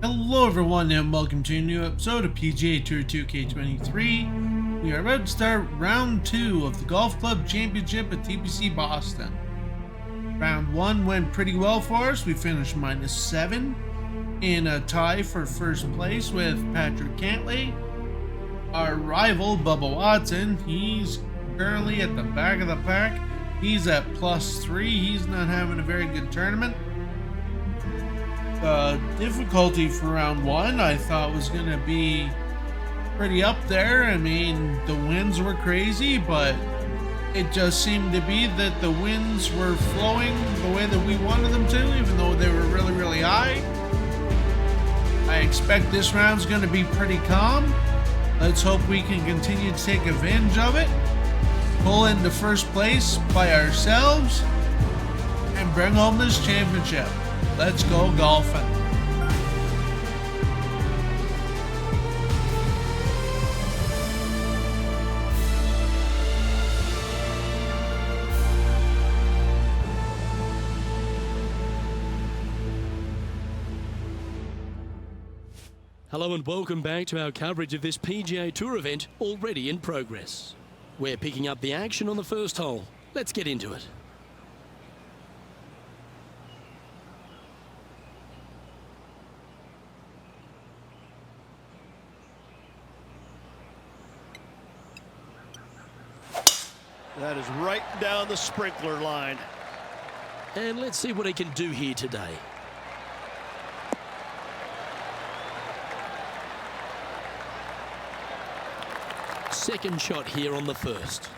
Hello everyone and welcome to a new episode of PGA Tour 2K23. We are about to start round 2 of the Golf Club Championship at TPC Boston. Round 1 went pretty well for us. We finished -7 in a tie for first place with Patrick Cantlay. Our rival Bubba Watson, he's currently at the back of the pack. He's at +3. He's not having a very good tournament. Difficulty for round 1 I thought was going to be pretty up there. I mean, the winds were crazy, but it just seemed to be that the winds were flowing the way that we wanted them to, even though they were really, really high. I expect this round's going to be pretty calm. Let's hope we can continue to take advantage of it, pull into first place by ourselves, and bring home this championship. Let's go golfing. Hello and welcome back to our coverage of this PGA Tour event already in progress. We're picking up the action on the first hole. Let's get into it. That is right down the sprinkler line. And let's see what he can do here today. Second shot here on the first.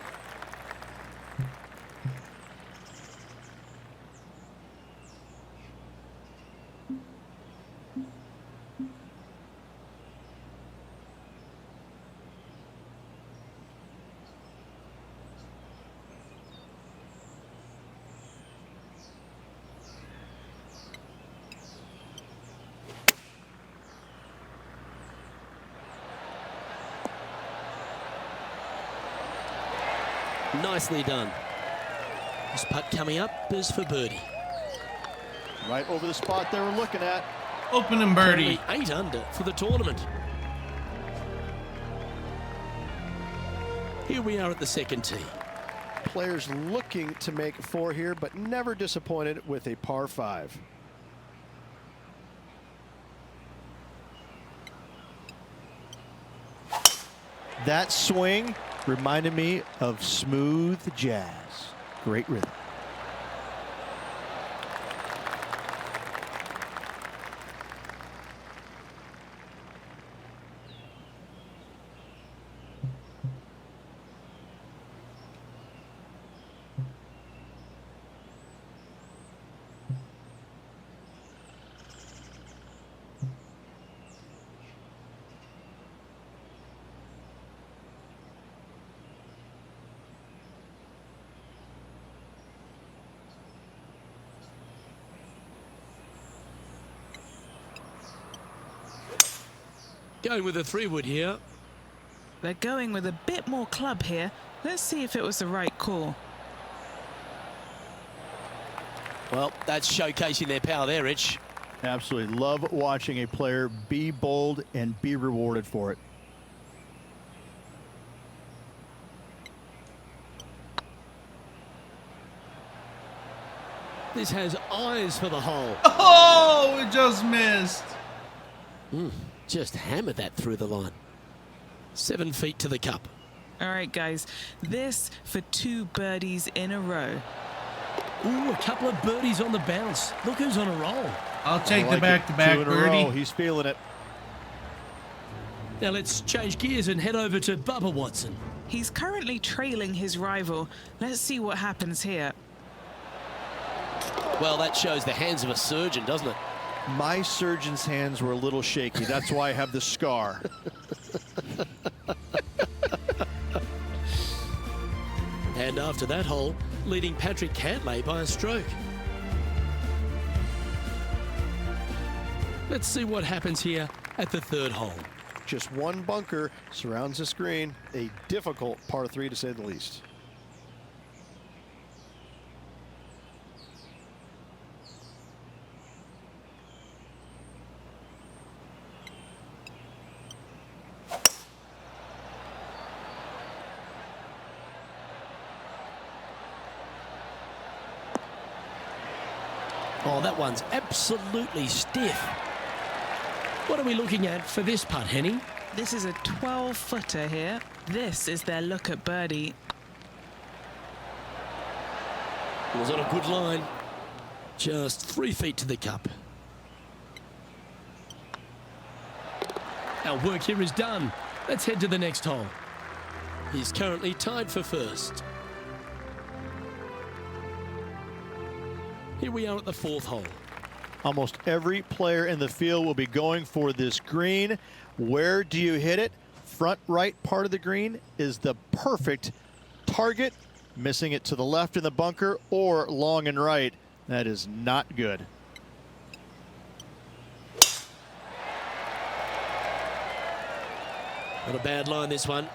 Nicely done. This putt coming up is for birdie. Right over the spot they were looking at. Opening birdie. Only 8 under for the tournament. Here we are at the second tee. Players looking to make 4 here, but never disappointed with a par 5. That swing reminded me of smooth jazz. Great rhythm. Going with a 3-wood here. They're going with a bit more club here. Let's see if it was the right call. Well, that's showcasing their power there, Rich. Absolutely love watching a player be bold and be rewarded for it. This has eyes for the hole. Oh, it just missed. Just hammered that through the line. 7 feet to the cup. All right, guys, this for 2 birdies in a row. Ooh, a couple of birdies on the bounce. Look who's on a roll. I'll take the Two back-to-back in a row. birdie. He's feeling it. Now let's change gears and head over to Bubba Watson. He's currently trailing his rival. Let's see what happens here. Well, that shows the hands of a surgeon, doesn't it? My surgeon's hands were a little shaky. That's why I have the scar. And after that hole, leading Patrick Cantlay by a stroke. Let's see what happens here at the third hole. Just one bunker surrounds this green. A difficult par 3 to say the least. Oh, that one's absolutely stiff. What are we looking at for this putt, Henny? This is a 12-footer here. This is their look at birdie. It was on a good line. Just 3 feet to the cup. Our work here is done. Let's head to the next hole. He's currently tied for first. Here we are at the 4th hole. Almost every player in the field will be going for this green. Where do you hit it? Front right part of the green is the perfect target. Missing it to the left in the bunker or long and right. That is not good. Not a bad line, this one.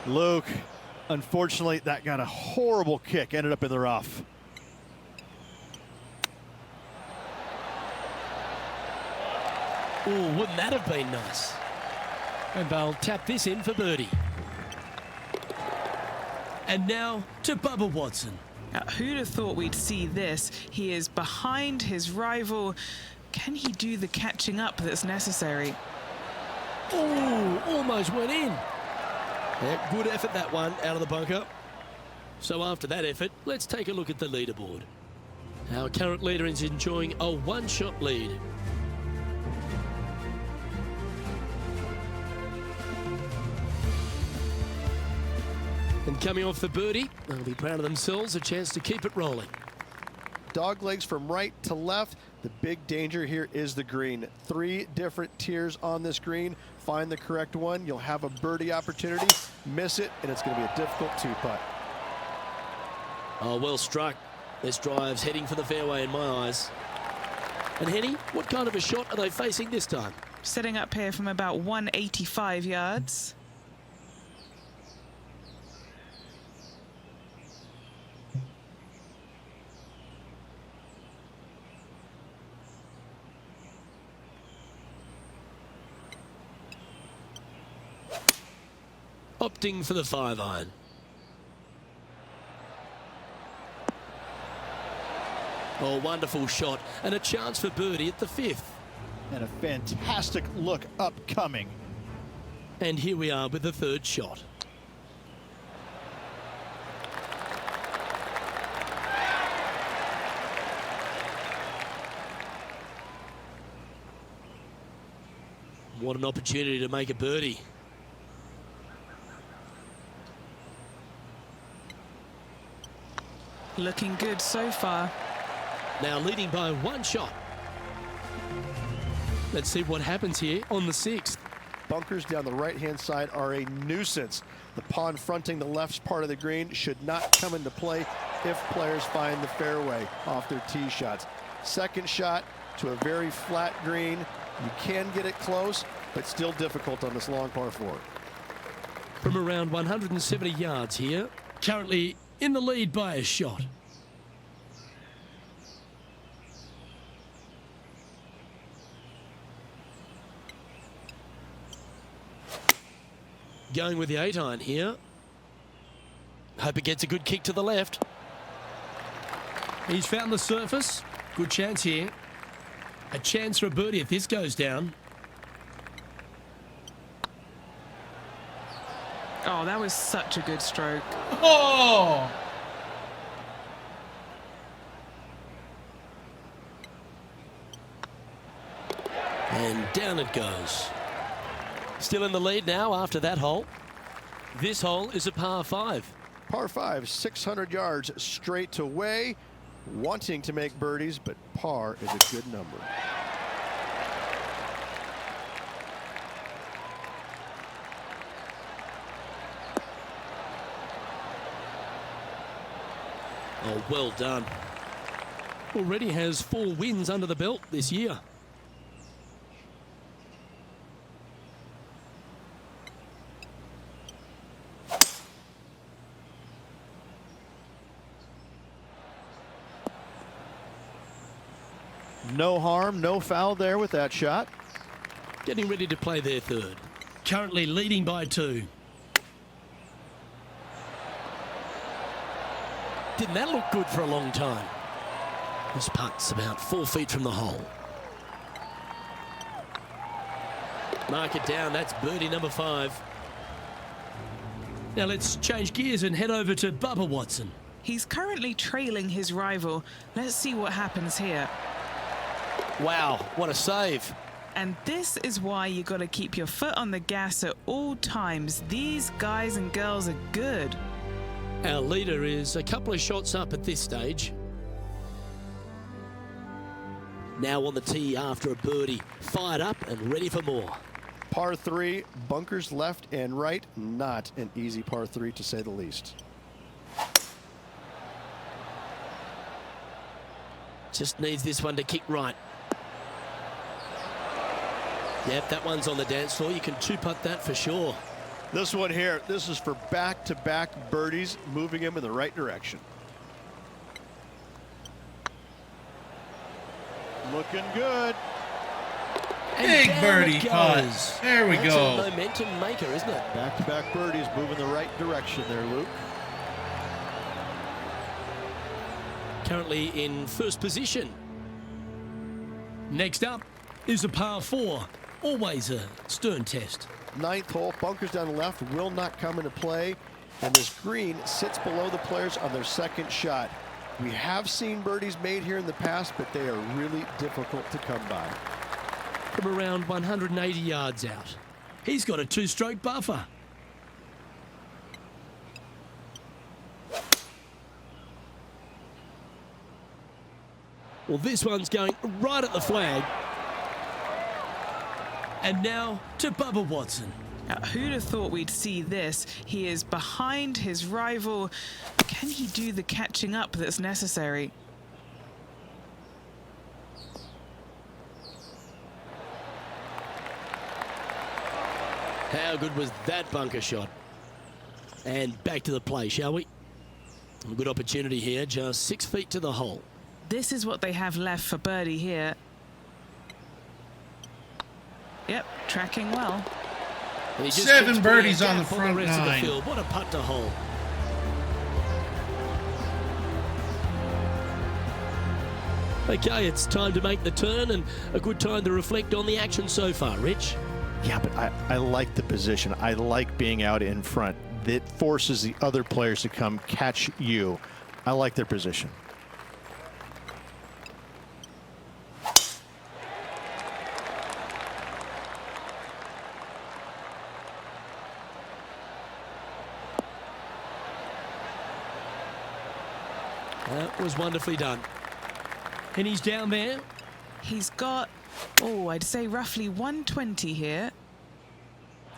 Luke, unfortunately, that got a horrible kick. Ended up in the rough. Oh, wouldn't that have been nice? And they'll tap this in for birdie. And now to Bubba Watson. Now, who'd have thought we'd see this? He is behind his rival. Can he do the catching up that's necessary? Oh, almost went in. Yeah, good effort, that one, out of the bunker. So after that effort, let's take a look at the leaderboard. Our current leader is enjoying a 1-shot lead. And coming off the birdie, they'll be proud of themselves, a chance to keep it rolling. Dog legs from right to left. The big danger here is the green. 3 different tiers on this green. Find the correct one. You'll have a birdie opportunity. Miss it, and it's going to be a difficult 2-putt. Oh, well struck. This drive's heading for the fairway in my eyes. And Henny, what kind of a shot are they facing this time? Setting up here from about 185 yards. Opting for the 5-iron. Oh, wonderful shot. And a chance for birdie at the 5th. And a fantastic look upcoming. And here we are with the 3rd shot. What an opportunity to make a birdie. Looking good so far. Now leading by 1 shot. Let's see what happens here on the 6th. Bunkers down the right-hand side are a nuisance. The pond fronting the left part of the green should not come into play if players find the fairway off their tee shots. 2nd shot to a very flat green. You can get it close, but still difficult on this long par 4. From around 170 yards here. Currently in the lead by a shot. Going with the 8-iron here. Hope it gets a good kick to the left. He's found the surface. Good chance here. A chance for a birdie if this goes down. Oh, that was such a good stroke. Oh! And down it goes. Still in the lead now after that hole. This hole is a par 5. Par 5, 600 yards straight away. Wanting to make birdies, but par is a good number. Oh, well done. Already has 4 wins under the belt this year. No harm, no foul there with that shot. Getting ready to play their 3rd. Currently leading by 2. Didn't that look good for a long time? This putt's about 4 feet from the hole. Mark it down, that's birdie number 5. Now let's change gears and head over to Bubba Watson. He's currently trailing his rival. Let's see what happens here. Wow, what a save. And this is why you got to keep your foot on the gas at all times. These guys and girls are good. Our leader is a couple of shots up at this stage. Now on the tee after a birdie, fired up and ready for more. Par 3, bunkers left and right. Not an easy par 3 to say the least. Just needs this one to kick right. Yep, that one's on the dance floor. You can two-putt that for sure. This one here, this is for back-to-back birdies, moving him in the right direction. Looking good. And Big down birdie it putt. goes. There we That's go. a momentum maker, isn't it? Back-to-back birdies, moving the right direction there, Luke. Currently in first position. Next up is a par 4. Always a stern test. 9th hole, bunkers down the left will not come into play, and this green sits below the players on their second shot. We have seen birdies made here in the past, but they are really difficult to come by. From around 180 yards out. He's got a 2-stroke buffer. Well, this one's going right at the flag. And now to Bubba Watson. Now, who'd have thought we'd see this? He is behind his rival. Can he do the catching up that's necessary? How good was that bunker shot? And back to the play, shall we? A good opportunity here, just 6 feet to the hole. This is what they have left for birdie here. Yep, tracking well. And he just 7 keeps birdies putting on a the gap front rest of the 9. field. What a putt to hole. Okay, it's time to make the turn and a good time to reflect on the action so far, Rich. Yeah, but I like the position. I like being out in front. That forces the other players to come catch you. I like their position. That was wonderfully done. And he's down there. He's got, oh, I'd say roughly 120 here.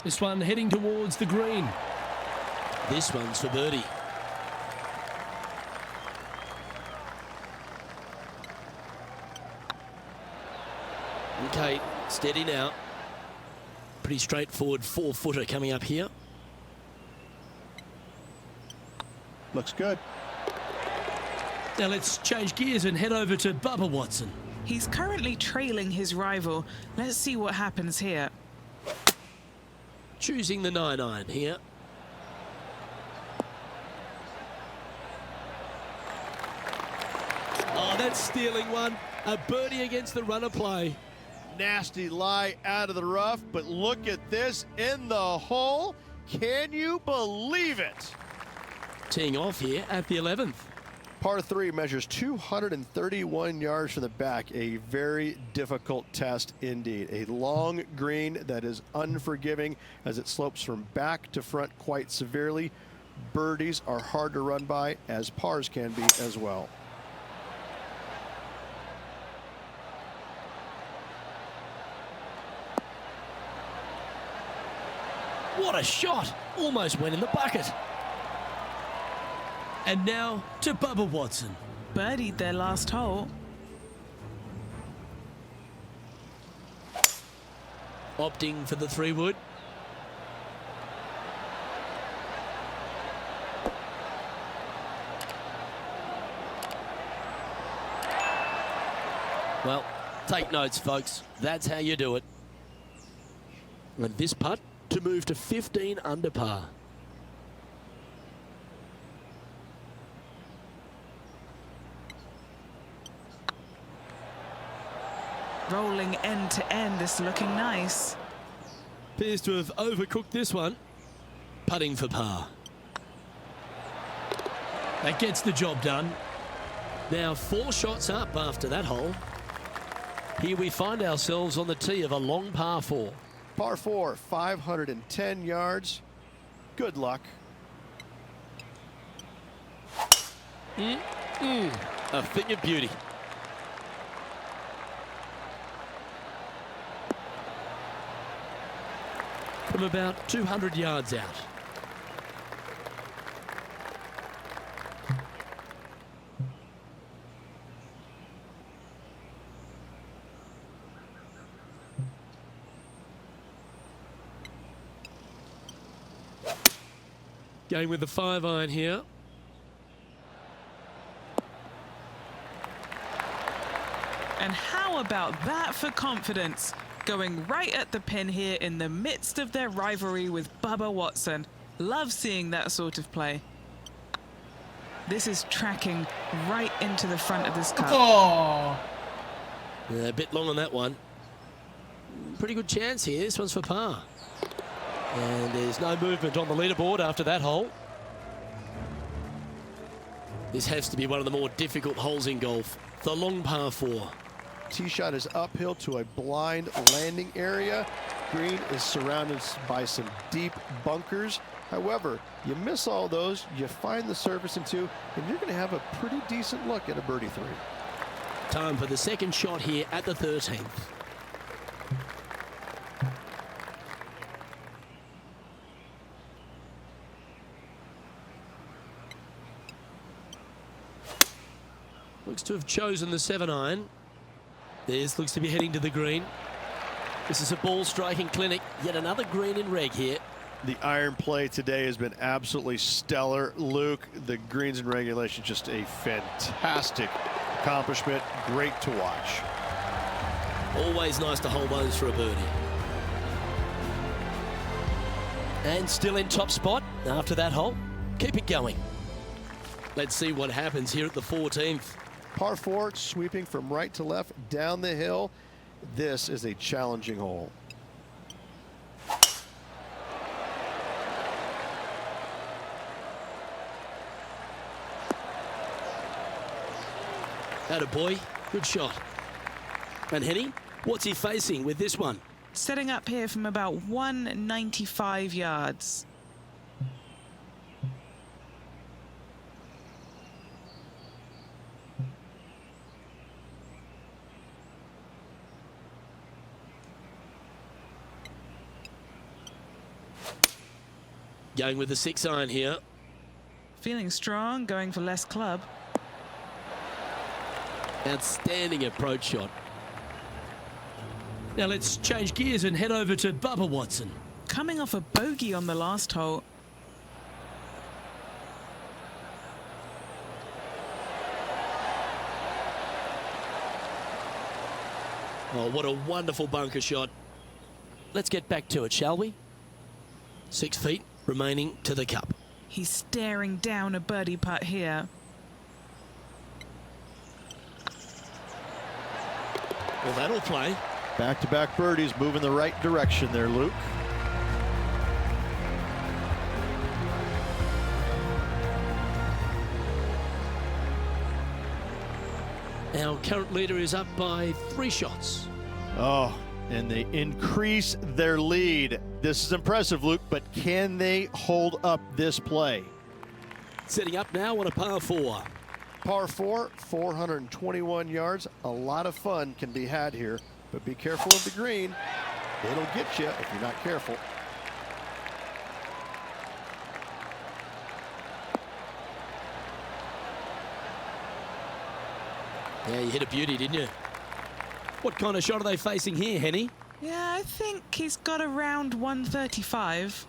This one heading towards the green. This one's for birdie. Okay, steady now. Pretty straightforward 4-footer coming up here. Looks good. Now let's change gears and head over to Bubba Watson. He's currently trailing his rival. Let's see what happens here. Choosing the 9-iron here. Oh, that's stealing one. A birdie against the runner play. Nasty lie out of the rough, but look at this in the hole. Can you believe it? Teeing off here at the 11th. Par 3 measures 231 yards from the back. A very difficult test indeed. A long green that is unforgiving as it slopes from back to front quite severely. Birdies are hard to run by, as pars can be as well. What a shot! Almost went in the bucket. And now to Bubba Watson. Birdied their last hole. Opting for the 3-wood. Well, take notes, folks. That's how you do it. And this putt to move to 15 under par. Rolling end to end, this looking nice. Appears to have overcooked this one. Putting for par. That gets the job done. Now 4 shots up after that hole. Here we find ourselves on the tee of a long par 4. Par 4, 510 yards. Good luck. A thing of beauty. From about 200 yards out. Going with the 5-iron here. And how about that for confidence? Going right at the pin here in the midst of their rivalry with Bubba Watson. Love seeing that sort of play. This is tracking right into the front of this cup. Oh, A bit long on that one. Pretty good chance here. This one's for par. And there's no movement on the leaderboard after that hole. This has to be one of the more difficult holes in golf. The long par 4. Tee shot is uphill to a blind landing area. Green is surrounded by some deep bunkers. However, you miss all those, you find the surface in 2, and you're going to have a pretty decent look at a birdie 3. Time for the second shot here at the 13th. Looks to have chosen the 7-iron. This looks to be heading to the green. This is a ball striking clinic. Yet another green in reg here. The iron play today has been absolutely stellar. Luke, the greens in regulation, just a fantastic accomplishment. Great to watch. Always nice to hold those for a birdie. And still in top spot after that hole. Keep it going. Let's see what happens here at the 14th. Par 4, sweeping from right to left down the hill. This is a challenging hole. Attaboy, good shot. And Henny, what's he facing with this one? Setting up here from about 195 yards. Going with the 6-iron here. Feeling strong, going for less club. Outstanding approach shot. Now let's change gears and head over to Bubba Watson. Coming off a bogey on the last hole. Oh, what a wonderful bunker shot. Let's get back to it, shall we? 6 feet remaining to the cup. He's staring down a birdie putt here. Well, that'll play. Back-to-back birdies, moving the right direction there, Luke. Our current leader is up by 3 shots. Oh, and they increase their lead. This is impressive, Luke, but can they hold up this play? Setting up now on a par 4. Par 4, 421 yards. A lot of fun can be had here, but be careful of the green. It'll get you if you're not careful. Yeah, you hit a beauty, didn't you? What kind of shot are they facing here, Henny? Yeah, I think he's got around 135.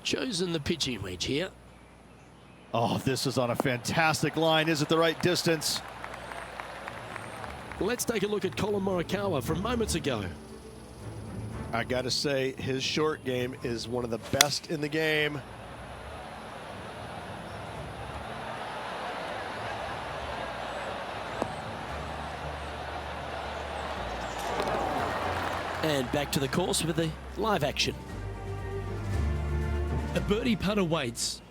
Chosen the pitching wedge here. Oh, this is on a fantastic line. Is it the right distance? Let's take a look at Colin Morikawa from moments ago. I got to say, his short game is one of the best in the game. And back to the course with the live action. A birdie putt awaits.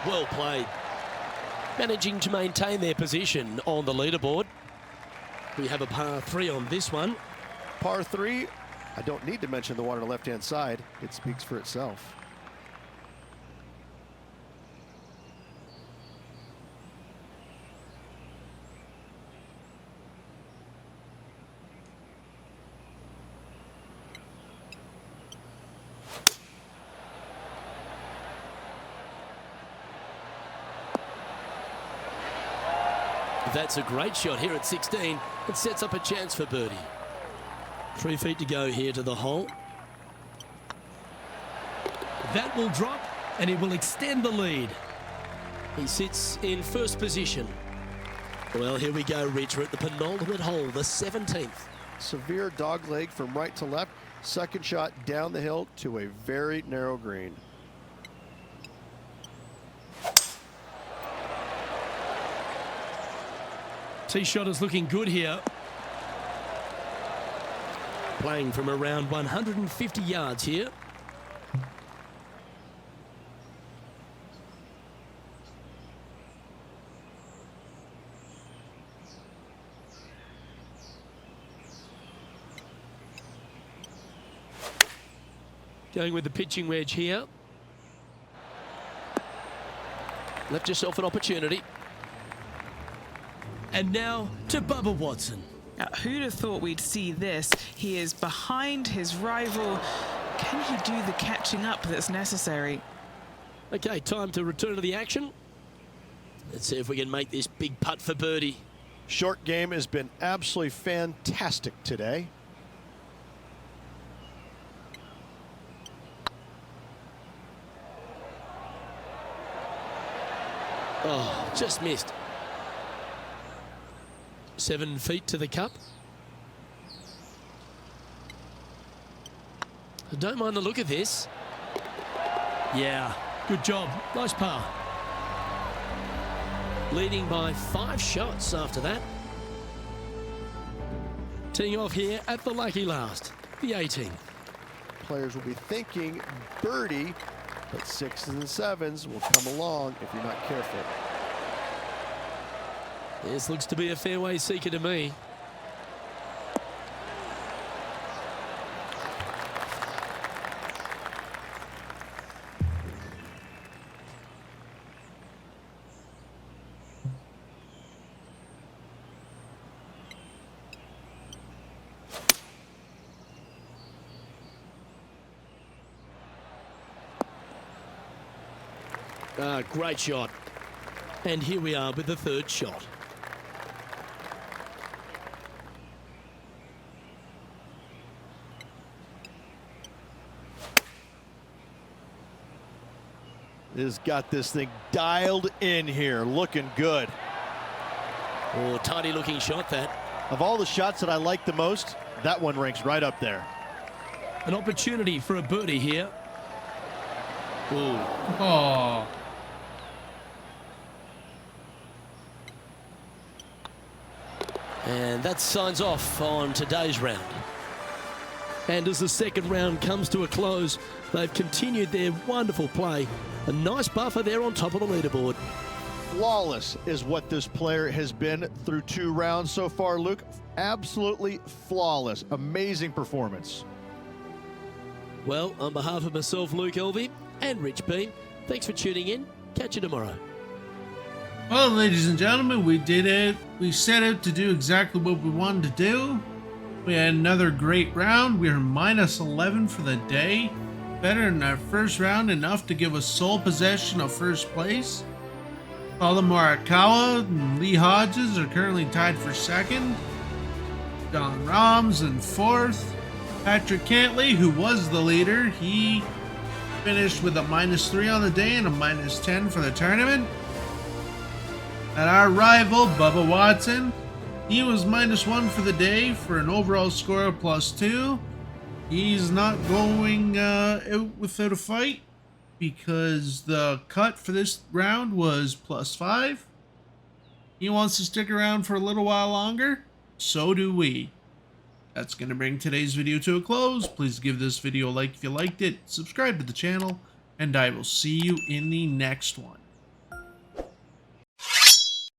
Well played. Managing to maintain their position on the leaderboard. We have a par 3 on this one. Par 3, I don't need to mention the one on the left-hand side. It speaks for itself. That's a great shot here at 16. It sets up a chance for birdie. 3 feet to go here to the hole. That will drop and it will extend the lead. He sits in first position. Well, here we go, Rich. We're at the penultimate hole, the 17th. Severe dog leg from right to left. Second shot down the hill to a very narrow green. Tee shot is looking good here. Playing from around 150 yards here. Going with the pitching wedge here. Left yourself an opportunity. And now to Bubba Watson. Who'd have thought we'd see this? He is behind his rival. Can he do the catching up that's necessary? Okay, time to return to the action. Let's see if we can make this big putt for birdie. Short game has been absolutely fantastic today. Oh, just missed. 7 feet to the cup. I don't mind the look of this. Yeah, good job. Nice par. Leading by 5 shots after that. Teeing off here at the lucky last, the 18th. Players will be thinking birdie, but 6s and 7s will come along if you're not careful. This looks to be a fairway seeker to me. Great shot. And here we are with the 3rd shot. Has got this thing dialed in here, looking good. Oh, tidy looking shot that. Of all the shots that I like the most, that one ranks right up there. An opportunity for a birdie here. Ooh. Oh. And that signs off on today's round. And as the second round comes to a close, they've continued their wonderful play. A nice buffer there on top of the leaderboard. Flawless is what this player has been through 2 rounds so far, Luke. Absolutely flawless. Amazing performance. Well, on behalf of myself, Luke Elvey, and Rich Beam, thanks for tuning in. Catch you tomorrow. Well, ladies and gentlemen, we did it. We set out to do exactly what we wanted to do. We had another great round. We are minus 11 for the day. Better than our first round, enough to give us sole possession of first place. Colin Morikawa and Lee Hodges are currently tied for 2nd. John Rahm's in 4th. Patrick Cantley, who was the leader, he finished with a -3 on the day and a -10 for the tournament. And our rival, Bubba Watson, he was -1 for the day for an overall score of +2. He's not going out without a fight. because the cut for this round was +5. He wants to stick around for a little while longer. So do we. That's going to bring today's video to a close. Please give this video a like if you liked it, subscribe to the channel, and I will see you in the next one.